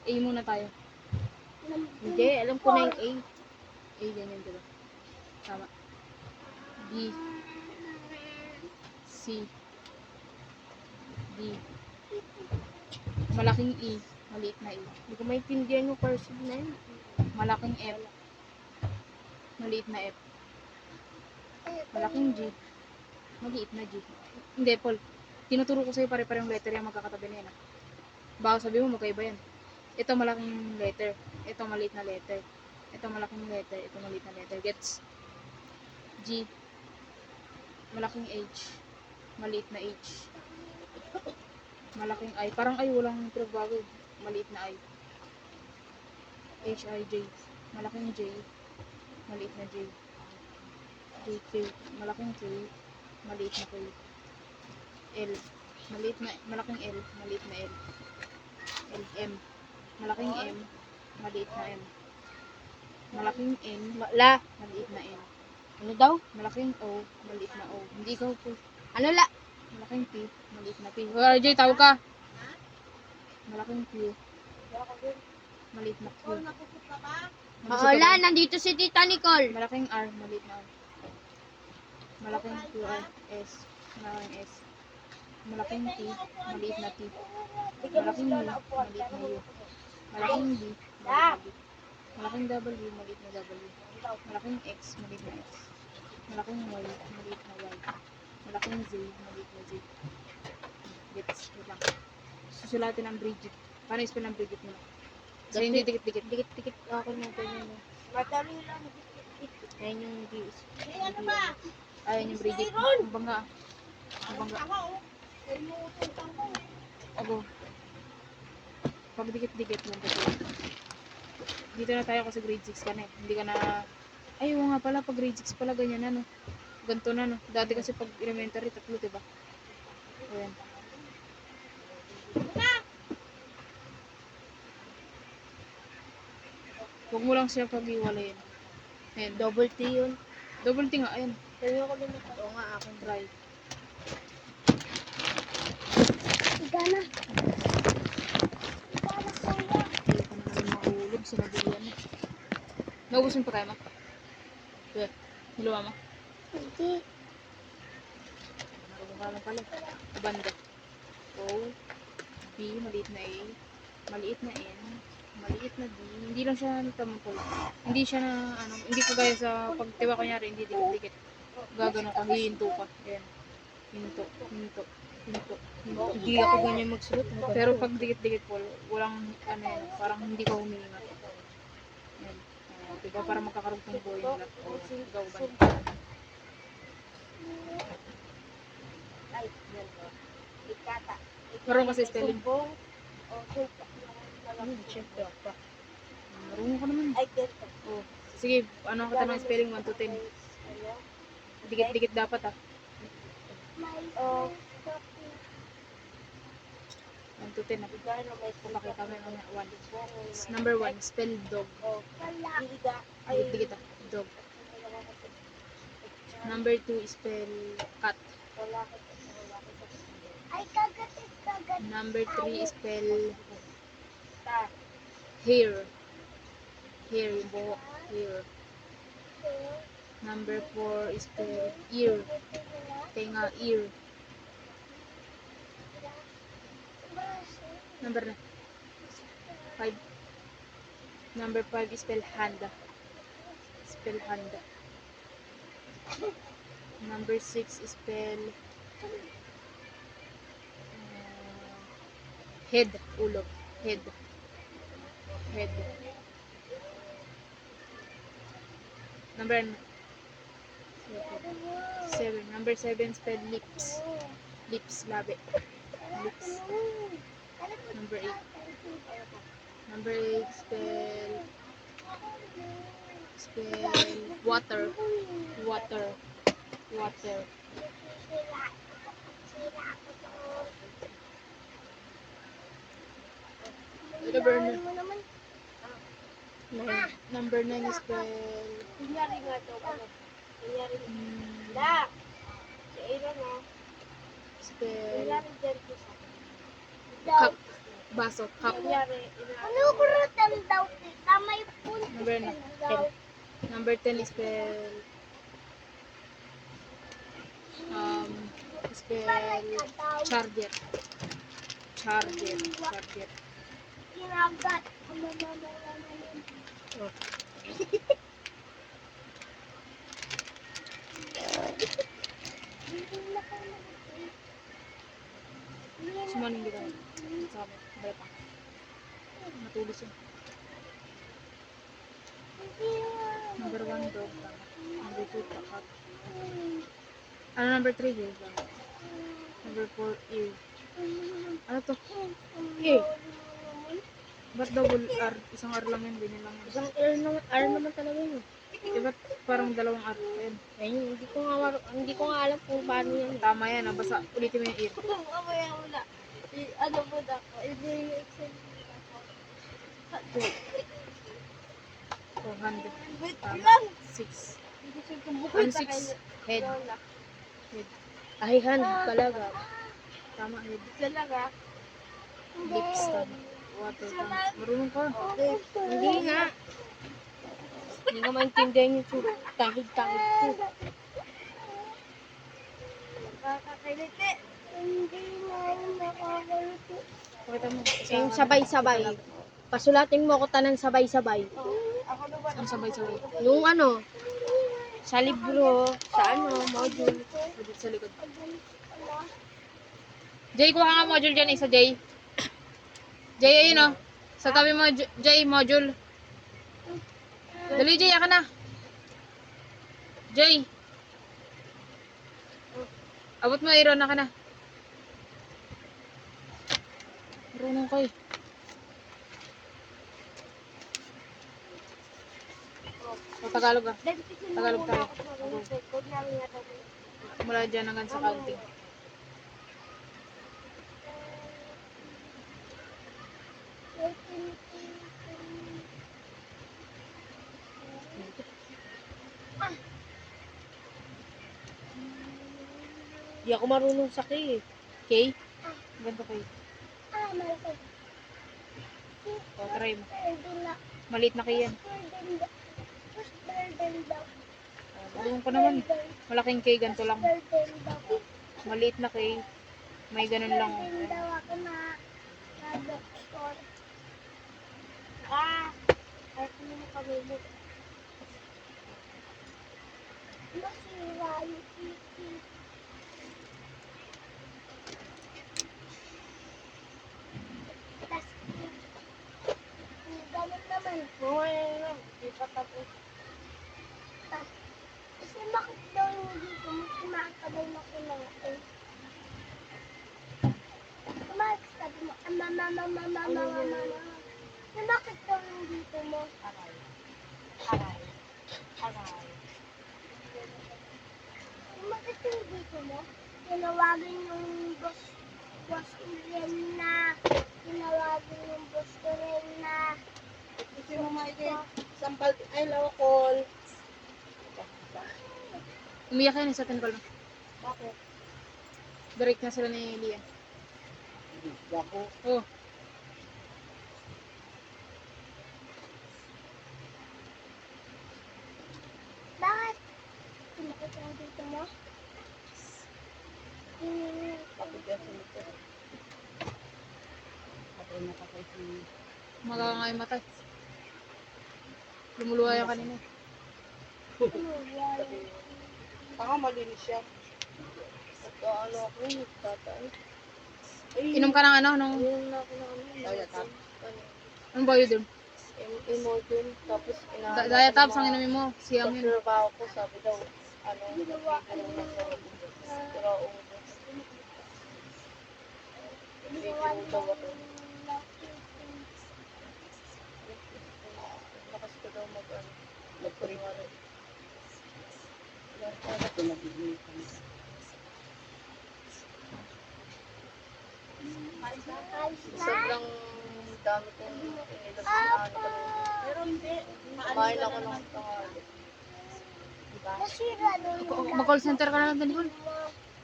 A muna tayo. Hindi, alam ko na yung A. A, ganyan, diba? Tama. B. C. D. Malaking E. Maliit na E. Hindi ko maintindihan yung cursive na yun. Malaking F. Maliit na F. Malaking G. Maliit na G. Hindi, Paul. Tinuturo ko sa'yo pare-parehong letter yung magkakatabi na yan. Baka sabi mo, magkaiba yan. Ito malaking letter. Ito maliit na letter. Ito malaking letter. Ito maliit na letter. Gets? G. Malaking H. Maliit na H. Malaking I. Parang I, walang pinagbago. Maliit na I. H, I, J. Malaking J. Maliit na J. J, K. Malaking K. Maliit na K. L. Maliit na, malaking L. Maliit na L. L, M. Malaking M. Maliit na M. Malaking N. La. Maliit na N. Ano daw? Malaking O. Maliit na O. Hindi ikaw po. Ano la? Malaking P. Maliit na P. RJ, tawag ka. Malaking Q. Maliit na Q. Oo, la. Nandito si Tita Nicole. Malaking R. Maliit na R. Malaking Q, R, S. Malaking S. Malaking T. Maliit na T. Malaking U. Maliit na U. Malaking B. Maliit na B. Malaking W. Maliit na W. Malaking X. Maliit na X. Malaking Y. Maliit na Y. Malaking Z. Maliit na Z. Gets. Wait lang. Susulatin ang Bridget. Paano i-spell ang Bridget mo? Kasi hindi dikit-dikit. Dikit-dikit ako na ganyan. Madali lang. Ayan yung views. Ano ba? Ayan yung Bridget. Ang bangga. Ang bangga. Ako, inuutang ko. Ako. Pag dikit-dikit mo. Dito na tayo kasi grade 6 ka na eh. Hindi ka na... Ay, oo nga pala. Pag grade 6 pala, ganyan na no. Ganto na no. Dati kasi pag elementary, 3, diba? Ayan. Huwag mo lang siya pag-iwalayin. Ayan. Double T yun. Double T nga. Ayan. Sayo ko din ito. Oo nga, akin try. Higa na. Hindi ko na naman mahulog. Sinabihan na. Naubos yung pagkain mo? Kaya, niluwa mo? Hindi. Marunong ka lang pala. Banda. O, B, maliit na A, maliit na N, maliit na D. Hindi lang siya tamang. Hindi siya na, ano, hindi kagaya sa pagtiwa kunyari, hindi dikit-dikit. Gagano ka, hihinto ka. Ayan. Hinto, hinto, hinto, hinto. Hindi ako ganyan magsulat. Pero pag dikit-dikit po, walang, ano yan, parang hindi ka humihinga. Ayan. Diba, para magkakarugtong buhay nila. O, ikaw ba? Ay, yan o. Ikata. Marunong kasi spelling. Sumbong. O, sumbong. Siyempre pa. Marunong ka naman. Ay, ganito. Oh. Sige, ano ka ng spelling 1 to 10? Ano? Dikit-dikit dapat ah. O, 1 to 10 ah. gano may Pakita mo yung 1. Number 1, spell dog. O, higa. Ay, Dikit-dikit ah. Dog. Number 2, spell cat. wala ko. Ay, kagatit. Number 3, spell Ta. hair. Hair, yung buhok. Hair. Number 4, spell ear. Tenga, ear. Number 5. Number 5, spell hand. Spell hand. Number 6, spell head. Ulo. Head. Head. Number 7. Number 7, spell lips. Lips, labi. Lips. Number 8. Number 8, spell water. Water. Water. Number mo naman. Number 9, spell Kunyari nga ito. Ano? Kunyari. La. Si Aaron o. spell Kunyari dyan ko sa. cup. Baso, cup. Kunyari, Ano kurutan daw kita? May punta Number na. daw. Number 10 is spell spell charger. Charger. Charger. Kinagat. Oh. Sumaling kita. Sabi. Balik pa. Matulog siya. Number 1 dog. Number 2 pakat. Ano number 3 here? Number 4 ear. Ano to? Eh, Ba't double R? Isang R lang yun, ganyan lang yun. isang R naman talaga yun. Eh, ba't parang dalawang R? Ayun. Ayun, hindi ko nga alam kung paano yan. Tama yan, ah. Basta ulitin mo yung ear. mamaya wala. Ano mo na ako? I-explain ako. 400. Wait Tama. lang. 6. Hindi ko siya Ano 6? Head. Lola. Head. Ay, hand talaga. Tama, head. Talaga. Lips. Tama. Water. Tama. Marunong ka. Okay. Hindi nga. Hindi nga maintindihan yung tahid-tahid ko. Nakakailiti. Hindi na yung nakakalito. Pakita mo. Yung sabay-sabay. Pasulatin mo ako tanan sabay-sabay. Ako naman. Ang sabay-sabay. Yung ano, sa libro, sa ano, module. Pwede sa likod. Jay, kuha nga module dyan. Isa, Jay. Jay, ayun o. Sa tabi mo, Jay, module. Dali, Jay,aka na. Jay. Abot mo, Aaron, ka na. Marunong ko eh. O, Tagalog ah. Tagalog tayo. Huwag namin yata. Mula dyan hanggang sa counting. Di ako marunong sa key eh. Okay? Ganito kayo. Malaki. O, try mo. Hindi na. Maliit na kayo yan. Burden daw. Marunong ko naman. Malaking K, ganito lang. Burden daw. Maliit na K. May ganun lang. Burden daw ako na doktor. Ay, kung mo kami mo. Masira yung titi. Tas, ganun naman. Mamaya lang. Di pa tapos. Tas, kasi bakit daw hindi ko kumakabay na kumain? Kumakabay mo. Mama. Bakit daw hindi ko mo? Aray. Aray. Aray. Bakit hindi ko mo? Tinawagan yung boss ko rin na. Tinawagan yung boss ko rin na. Gusto mo maigit. Sampal. Ay, lawakol. Umiyak yan sa tenpal mo. Bakit? Direct na sila ni Lian. Ako. Oh. Bakit? Pinakita ang dito mo? Pagbigas nito. Patay na patay si... Magkakanga yung mata. Lumuluwa yung kanina. Saka malinis siya. At ano ako yun, tatay. Inom ka ng ano? Nung, Ayun na ako na ano. Diatab. anong bayo dun? Imodun. Tapos inaano. Diatabs ang inumin mo. Siyang yun. Trabaho ko, sabi daw, ano, ano na sa pero bibiro daw ako. Lakas ko daw mag-ano, magpuriwari. Yan, para ko nabibigay ka na. Sobrang dami kong inilog sa ano. Pero hindi. Kumain ako ng tanghali. Diba? Nasira doon yung Mag-call center ka na lang, Nicole.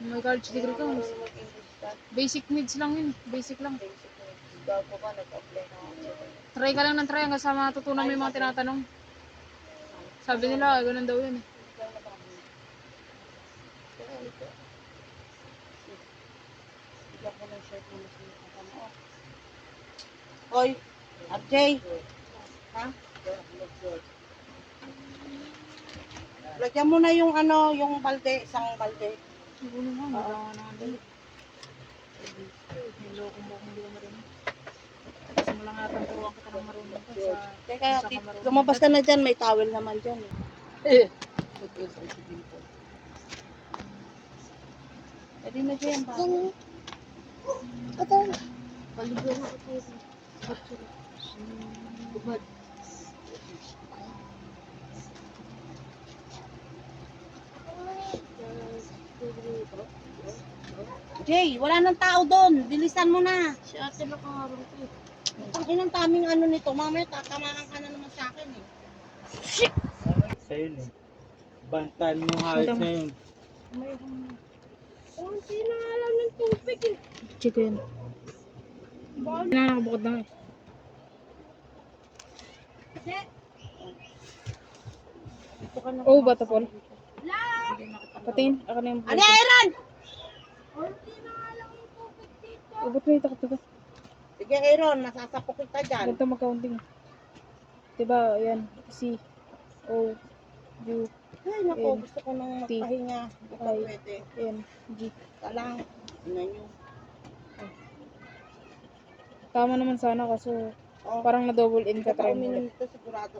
May college degree ka. Marunong mag-English ka. Basic needs lang yun. Basic lang. Basic needs. Gago ka, nag-apply na ako. Try ka lang ng try hanggang sa matutunan mo yung mga tinatanong. Sabi nila, ganun daw yun. Bigyan ko ng shirt mo na sinukat mo. Hoy, RJ. Ha? Lagyan mo na yung ano, yung balde, isang balde. Siguro nga, wala nga dali. Niloko mo kung hindi ko marunong. Kasi mo lang natang turuan kita ng marunong ka sa... Teka, sa kamarunong. lumabas ka na dyan, may towel naman dyan. Eh. Pwede na dyan, ba? Ito. Paligyan ako tayo. Bubad. Jay, wala nang tao doon. Bilisan mo na. Si ate nakaharap ko eh. Ang inang taming ano nito, mamaya tatamaan ka na naman sa akin eh. Sa'yo eh. Bantan mo hayop na yun. Hindi na alam ng tubig eh. Chicken. Bakit? Nakakabukod na eh. Dito ka na. Oh, bata Paul. Patingin, ako na yung... Ano, Aaron? Ubot mo yung takot na. Sige, Aaron, masasapok kita dyan. Ganito mag-counting. Diba, yan. C. O. U. Ay, nako, N, gusto ko nang T, magpahinga. Hindi pa I, pwede. N, G. Talang, tingnan nyo. Tama naman sana kaso Oh, parang na-double in ka Baka try mo uminom ulit. ito, sigurado